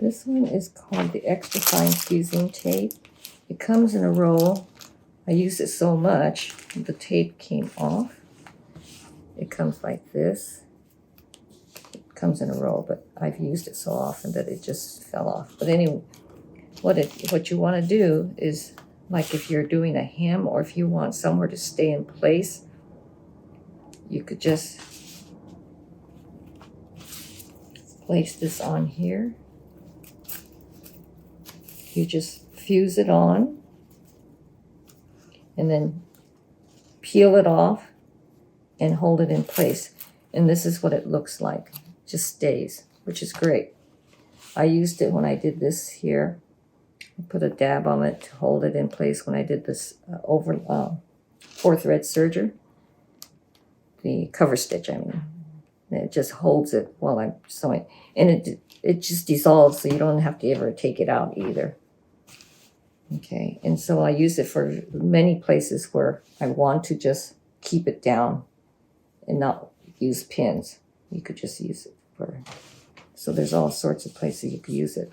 This one is called the extra fine fusing tape. It comes in a roll. I use it so much, the tape came off. It comes like this. It comes in a roll, but I've used it so often that it just fell off. But anyway, what you want to do is, like if you're doing a hem or if you want somewhere to stay in place, you could just place this on here. You just fuse it on and then peel it off and hold it in place. And this is what it looks like. It just stays, which is great. I used it when I did this here. I put a dab on it to hold it in place when I did this four thread serger. The cover stitch, I mean. And it just holds it while I'm sewing. And it just dissolves, so you don't have to ever take it out either. Okay, and so I use it for many places where I want to just keep it down and not use pins. You could just use it for, so there's all sorts of places you could use it.